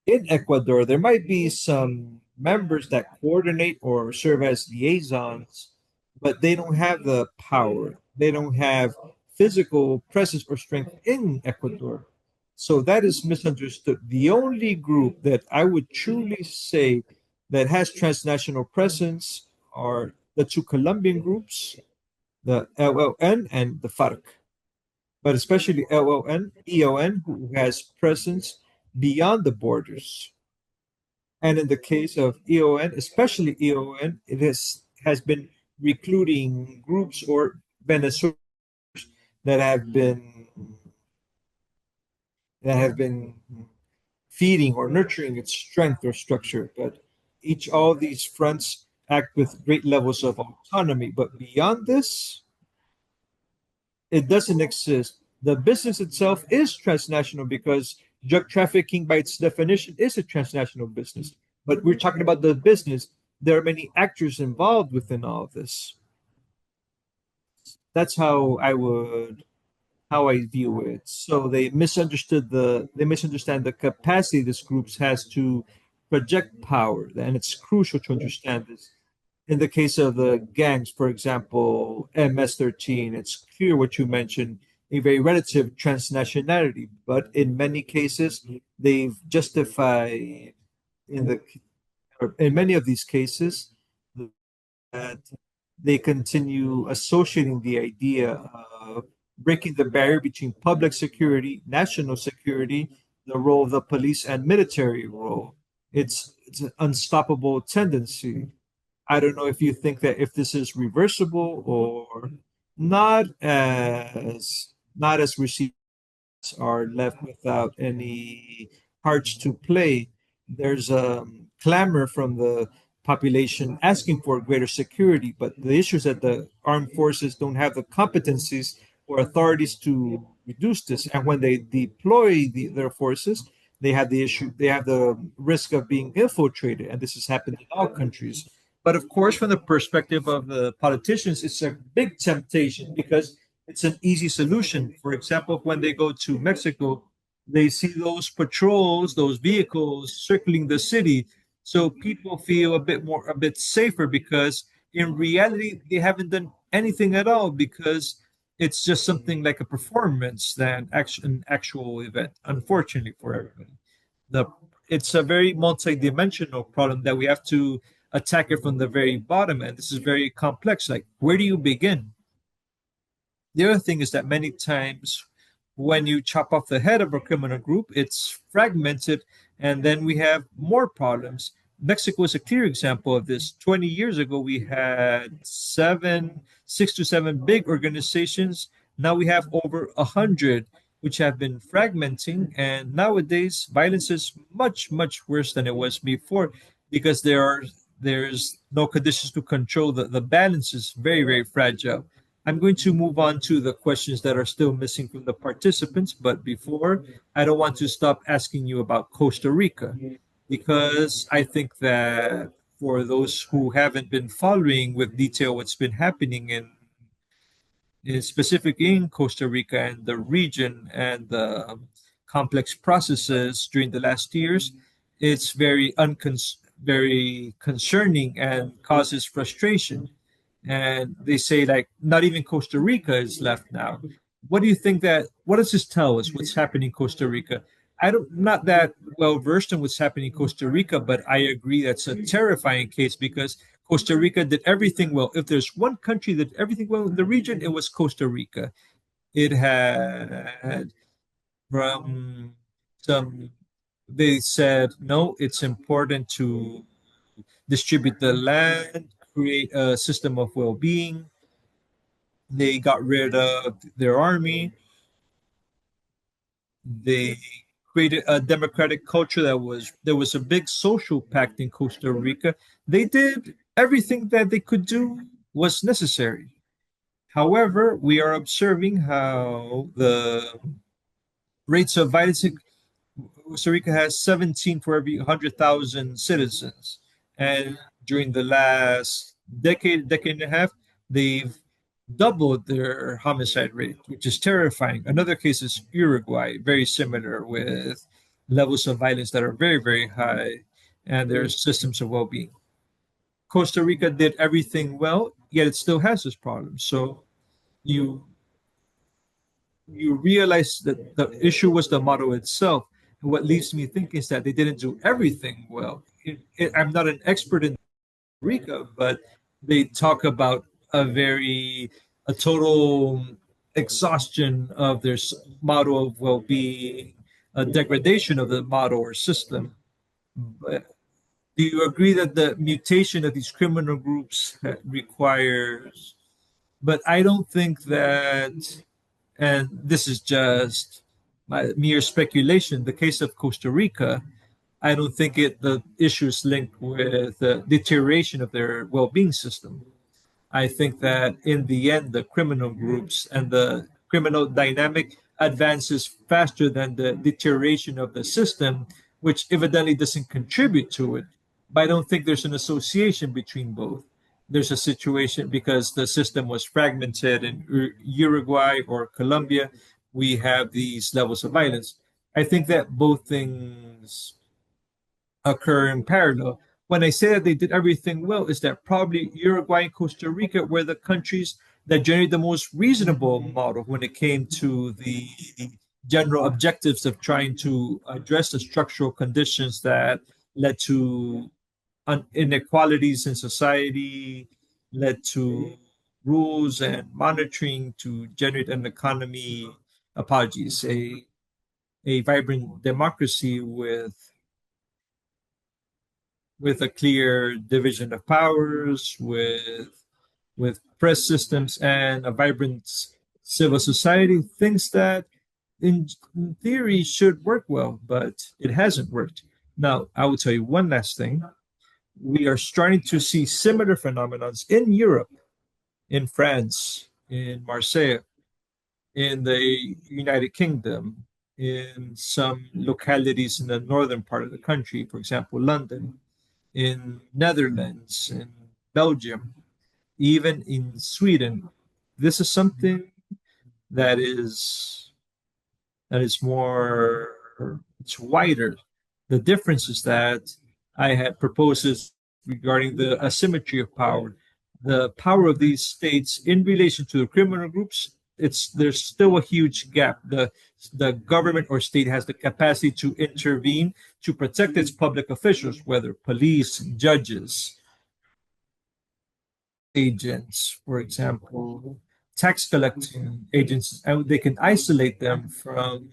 in Ecuador. There might be some members that coordinate or serve as liaisons, but they don't have the power. They don't have physical presence or strength in Ecuador. So that is misunderstood. The only group that I would truly say that has transnational presence are the two Colombian groups, the LLN and the FARC, but especially LLN, EON, who has presence beyond the borders. And in the case of EON, especially EON, has been recruiting groups or Venezuelans that have been that have been feeding or nurturing its strength or structure. But all of these fronts act with great levels of autonomy. But beyond this, it doesn't exist. The business itself is transnational, because drug trafficking, by its definition, is a transnational business. But we're talking about the business. There are many actors involved within all of this. That's how I view it. So they misunderstand the capacity this group has to project power, and it's crucial to understand this. In the case of the gangs, for example, MS-13, it's clear what you mentioned, a very relative transnationality, but in many cases, they've justified in the in many of these cases that they continue associating the idea of breaking the barrier between public security, national security, the role of the police and military role. It's an unstoppable tendency. I don't know if you think that if this is reversible, or not as received are left without any parts to play. There's a clamor from the population asking for greater security, but the issue is that the armed forces don't have the competencies or authorities to reduce this. And when they deploy their forces, they have the risk of being infiltrated, and this has happened in all countries. But of course, from the perspective of the politicians, it's a big temptation because it's an easy solution. For example, when they go to Mexico, they see those patrols, those vehicles circling the city. So people feel a bit safer because in reality, they haven't done anything at all because it's just something like a performance than an actual event, unfortunately for everybody. The, it's a very multi-dimensional problem that we have to attack it from the very bottom. And this is very complex. Like, where do you begin? The other thing is that many times when you chop off the head of a criminal group, it's fragmented, and then we have more problems. Mexico is a clear example of this. 20 years ago, we had 6 to 7 big organizations. Now we have over 100, which have been fragmenting. And nowadays, violence is much, much worse than it was before because there's no conditions to control the balance is very, very fragile. I'm going to move on to the questions that are still missing from the participants. But before, I don't want to stop asking you about Costa Rica because I think that for those who haven't been following with detail what's been happening in specific in Costa Rica and the region and the complex processes during the last years, it's very concerning and causes frustration. And they say like not even Costa Rica is left now. What do you think that? What does this tell us? What's happening in Costa Rica? I don't not that well versed in what's happening in Costa Rica, but I agree that's a terrifying case because Costa Rica did everything well. If there's one country that did everything well in the region, it was Costa Rica. It had from some they said no, it's important to distribute the land, create a system of well-being. They got rid of their army. They created a democratic culture that was there was a big social pact in Costa Rica. They did everything that they could do was necessary. However, we are observing how the rates of violence in Costa Rica has 17 for every 100,000 citizens. And during the last decade and a half, they've doubled their homicide rate, which is terrifying. Another case is Uruguay, very similar with levels of violence that are very, very high and their systems of well being. Costa Rica did everything well, yet it still has this problem. So you you realize that the issue was the model itself. And what leaves me thinking is that they didn't do everything well. I'm not an expert in Rica, but they talk about a total exhaustion of their model of well-being, a degradation of the model or system. But do you agree that the mutation of these criminal groups requires? But I don't think that, and this is just my mere speculation. The case of Costa Rica, I don't think the issue is linked with the deterioration of their well-being system. I think that in the end, the criminal groups and the criminal dynamic advances faster than the deterioration of the system, which evidently doesn't contribute to it. But I don't think there's an association between both. There's a situation because the system was fragmented in Uruguay or Colombia. We have these levels of violence. I think that both things occur in parallel. When I say that they did everything well, is that probably Uruguay and Costa Rica were the countries that generated the most reasonable model when it came to the general objectives of trying to address the structural conditions that led to inequalities in society, led to rules and monitoring to generate an economy, apologies, a vibrant democracy with a clear division of powers, with with press systems and a vibrant civil society, things that in theory should work well, but it hasn't worked. Now, I will tell you one last thing. We are starting to see similar phenomenons in Europe, in France, in Marseille, in the United Kingdom, in some localities in the northern part of the country, for example, London, in Netherlands, in Belgium, even in Sweden. This is something that is more, it's wider. The difference is that I had proposes regarding the asymmetry of power, the power of these states in relation to the criminal groups. It's there's still a huge gap. The government or state has the capacity to intervene to protect its public officials, whether police, judges, agents, for example, tax collecting agents, and they can isolate them from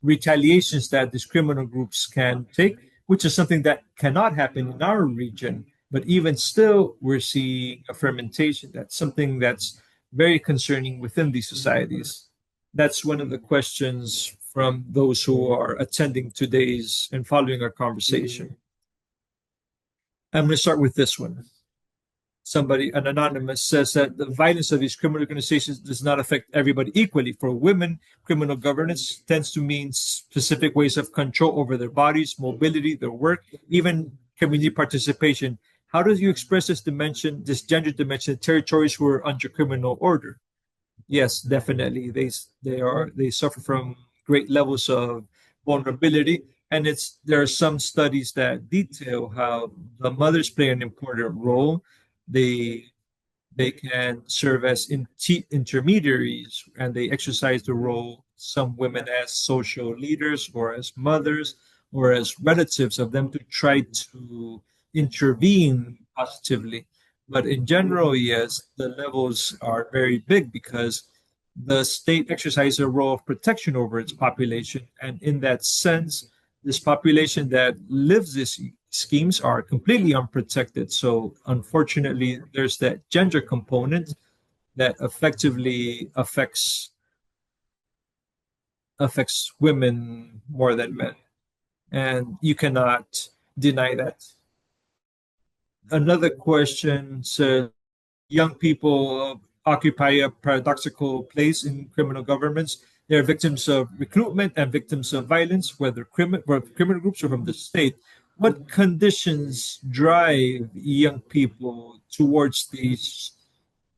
retaliations that these criminal groups can take, which is something that cannot happen in our region. But even still, we're seeing a fermentation. That's something that's very concerning within these societies. That's one of the questions from those who are attending today's and following our conversation. I'm going to start with this one. Somebody, an anonymous, says that the violence of these criminal organizations does not affect everybody equally. For women, criminal governance tends to mean specific ways of control over their bodies, mobility, their work, even community participation. How do you express this dimension, this gender dimension, in territories who are under criminal order? Yes, definitely. They suffer from great levels of vulnerability, and it's there are some studies that detail how the mothers play an important role. They they can serve as intermediaries, and they exercise the role, some women as social leaders or as mothers or as relatives of them, to try to intervene positively. But in general, yes, the levels are very big because the state exercises a role of protection over its population. And in that sense, this population that lives these schemes are completely unprotected. So unfortunately, there's that gender component that effectively affects women more than men. And you cannot deny that. Another question says young people occupy a paradoxical place in criminal governments. They are victims of recruitment and victims of violence, whether criminal groups or from the state. What conditions drive young people towards these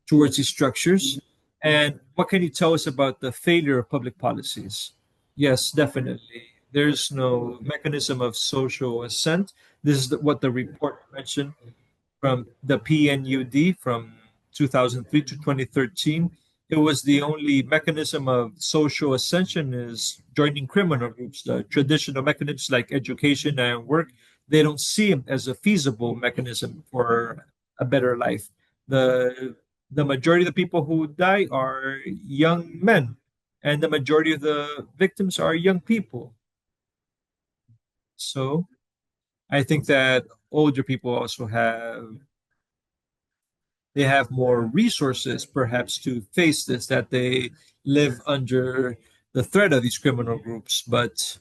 structures? And what can you tell us about the failure of public policies? Yes, definitely. There's no mechanism of social assent. This is what the report mentioned from the PNUD from 2003 to 2013. It was the only mechanism of social ascension is joining criminal groups. The traditional mechanisms like education and work, they don't see them as a feasible mechanism for a better life. The the majority of the people who die are young men, and the majority of the victims are young people. So I think that older people also have more resources perhaps to face this, that they live under the threat of these criminal groups, but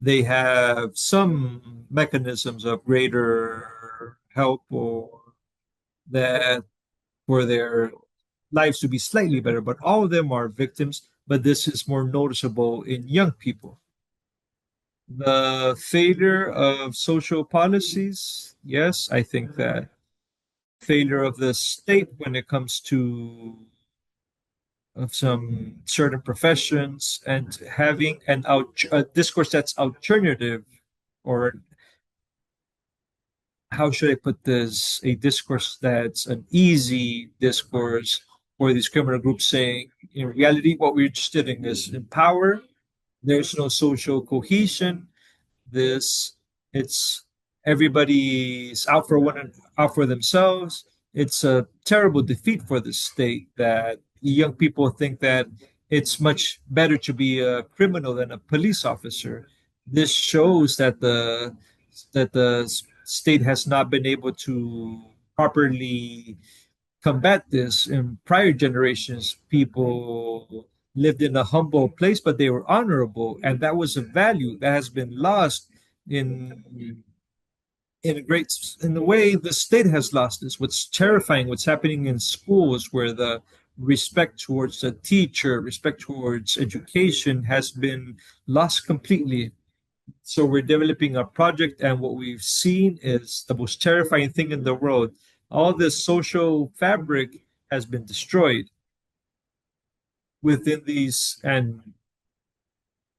they have some mechanisms of greater help or that for their lives to be slightly better. But all of them are victims, but this is more noticeable in young people. The failure of social policies, yes, I think that failure of the state when it comes to of some certain professions and having a discourse that's alternative, or how should I put this, a discourse that's an easy discourse for these criminal groups, saying in reality what we're interested in is in power. There's no social cohesion. This it's everybody's out for themselves. It's a terrible defeat for the state that young people think that it's much better to be a criminal than a police officer. This shows that the state has not been able to properly combat this. In prior generations, people lived in a humble place, but they were honorable, and that was a value that has been lost in in a great in the way the state has lost this. What's terrifying, what's happening in schools, where the respect towards the teacher, respect towards education has been lost completely. So we're developing a project, and what we've seen is the most terrifying thing in the world. All this social fabric has been destroyed within these, and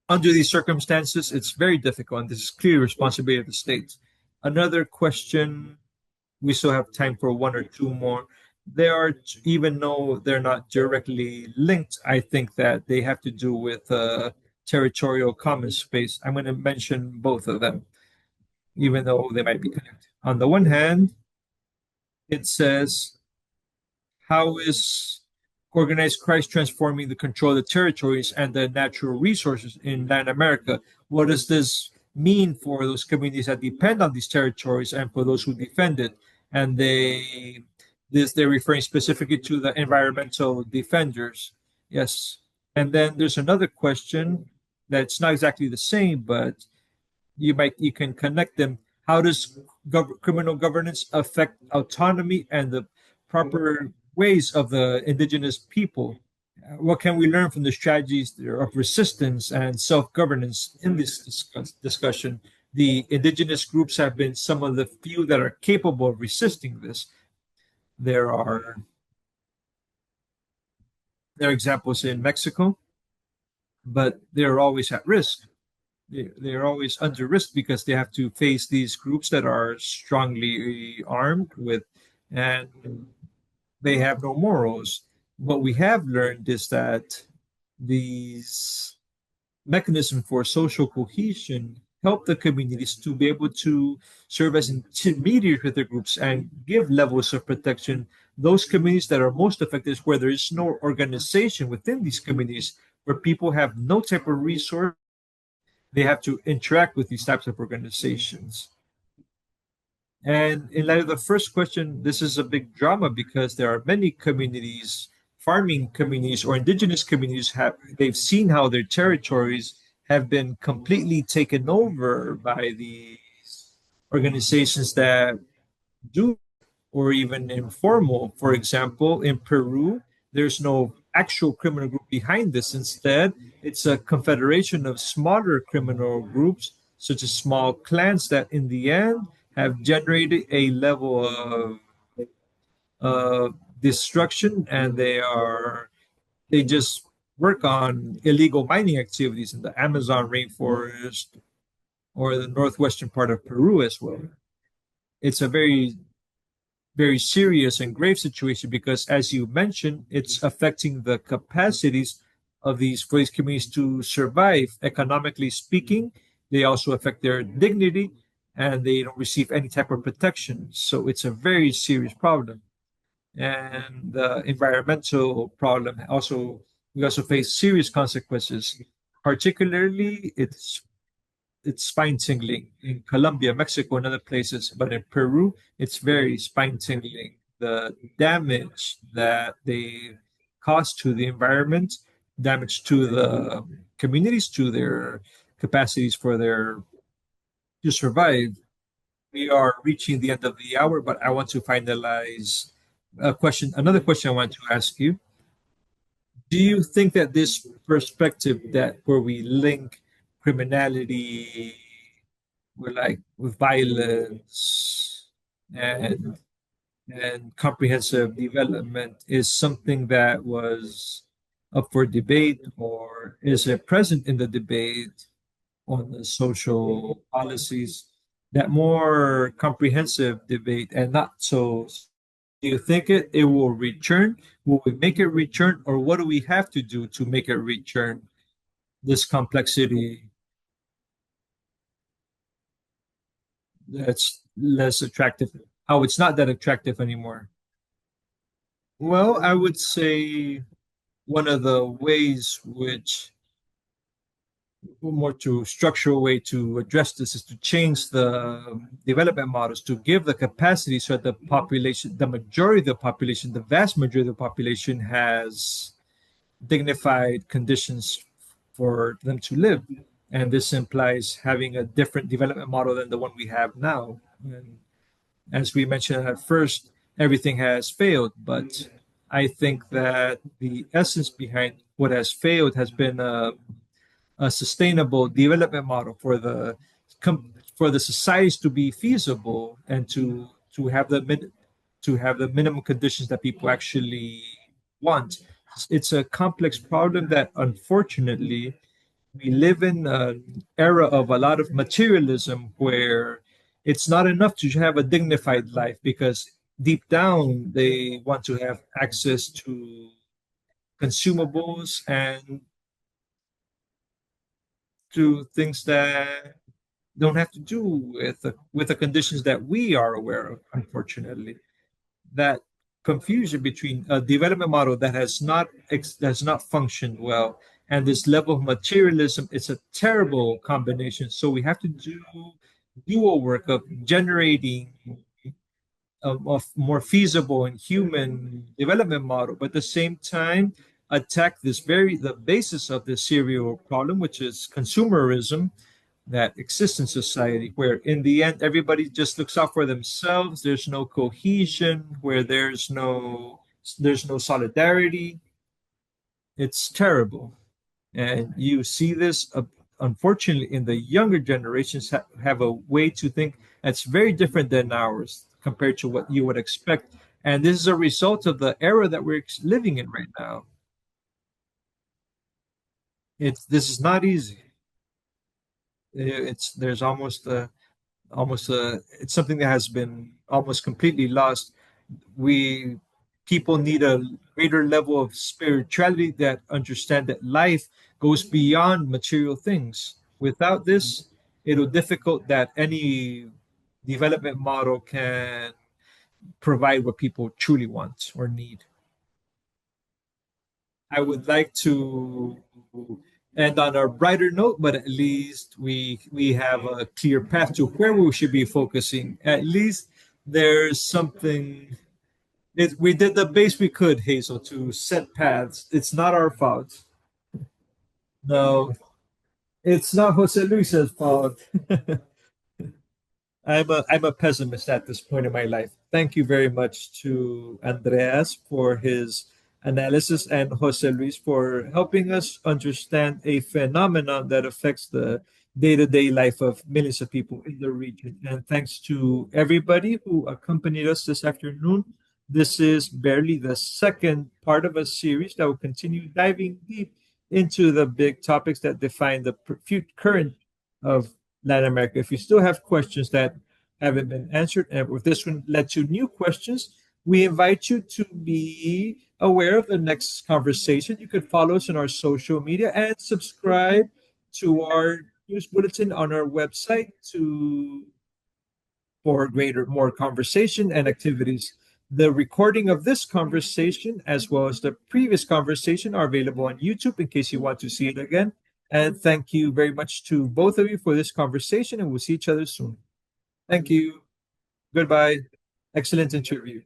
under these circumstances, it's very difficult. And this is clearly responsibility of the state. Another question, we still have time for one or two more. They are, even though they're not directly linked, I think that they have to do with territorial common space. I'm going to mention both of them, even though they might be connected. On the one hand, it says, how is organized Christ transforming the control of the territories and the natural resources in Latin America? What does this mean for those communities that depend on these territories and for those who defend it? And they're referring specifically to the environmental defenders. Yes. And then there's another question that's not exactly the same, but you can connect them. How does criminal governance affect autonomy and the proper ways of the indigenous people? What can we learn from the strategies of resistance and self-governance in this discussion? The indigenous groups have been some of the few that are capable of resisting this. There are there are examples in Mexico, but they're always at risk. They're always under risk because they have to face these groups that are strongly armed with, and they have no morals. What we have learned is that these mechanisms for social cohesion help the communities to be able to serve as intermediaries with their groups and give levels of protection. Those communities that are most affected is where there is no organization within these communities, where people have no type of resource. They have to interact with these types of organizations. And in light of the first question, this is a big drama because there are many communities, farming communities or indigenous communities have they've seen how their territories have been completely taken over by these organizations that do, or even informal. For example, in Peru, there's no actual criminal group behind this. Instead, it's a confederation of smaller criminal groups, such as small clans, that in the end have generated a level of uh, destruction, and they just work on illegal mining activities in the Amazon rainforest or the northwestern part of Peru as well. It's a very serious and grave situation because, as you mentioned, it's affecting the capacities of these communities to survive economically speaking. They also affect their dignity, and they don't receive any type of protection. So it's a very serious problem. And the environmental problem also, we also face serious consequences. Particularly, it's spine tingling in Colombia, Mexico, and other places. But in Peru, it's very spine tingling. The damage that they cause to the environment, damage to the communities, to their capacities for their to survive. We are reaching the end of the hour, but I want to finalize a question. Another question I want to ask you: do you think that this perspective, that where we link criminality with violence and comprehensive development, is something that was up for debate, or is it present in the debate on the social policies, that more comprehensive debate and not so? Do you think it will return? Will we make it return, or what do we have to do to make it return? This complexity that's less attractive. How it's not that attractive anymore. Well, I would say one of the ways which more to structural way to address this is to change the development models to give the capacity so that the population, the majority of the population, the vast majority of the population has dignified conditions for them to live. And this implies having a different development model than the one we have now. And as we mentioned at first, everything has failed, but I think that the essence behind what has failed has been a sustainable development model for for the societies to be feasible and to have to have the minimum conditions that people actually want. It's a complex problem that unfortunately we live in an era of a lot of materialism where it's not enough to have a dignified life because deep down they want to have access to consumables and to things that don't have to do with the conditions that we are aware of. Unfortunately, that confusion between a development model that has not functioned well and this level of materialism, it's a terrible combination. So we have to do dual work of generating a more feasible and human development model, but at the same time attack this very the basis of the serial problem, which is consumerism that exists in society, where in the end everybody just looks out for themselves. There's no cohesion, where there's no solidarity. It's terrible, and you see this unfortunately in the younger generations have a way to think that's very different than ours compared to what you would expect. And this is a result of the era that we're living in right now. It's this is not easy. It's there's almost it's something that has been almost completely lost. We People need a greater level of spirituality that understand that life goes beyond material things. Without this, it'll difficult that any development model can provide what people truly want or need. I would like to end on a brighter note, but at least we have a clear path to where we should be focusing. At least there's something. We did the best we could, Hazel, to set paths. It's not our fault. No, it's not Jose Luis's fault. I'm a pessimist at this point in my life. Thank you very much to Andreas for his analysis and Jose Luis for helping us understand a phenomenon that affects the day-to-day life of millions of people in the region. And thanks to everybody who accompanied us this afternoon. This is barely the second part of a series that will continue diving deep into the big topics that define the current of Latin America. If you still have questions that haven't been answered, and if this one led to new questions, we invite you to be aware of the next conversation. You could follow us on our social media and subscribe to our news bulletin on our website for more conversation and activities. The recording of this conversation, as well as the previous conversation, are available on YouTube in case you want to see it again. And thank you very much to both of you for this conversation, and we'll see each other soon. Thank you. Goodbye. Excellent interview.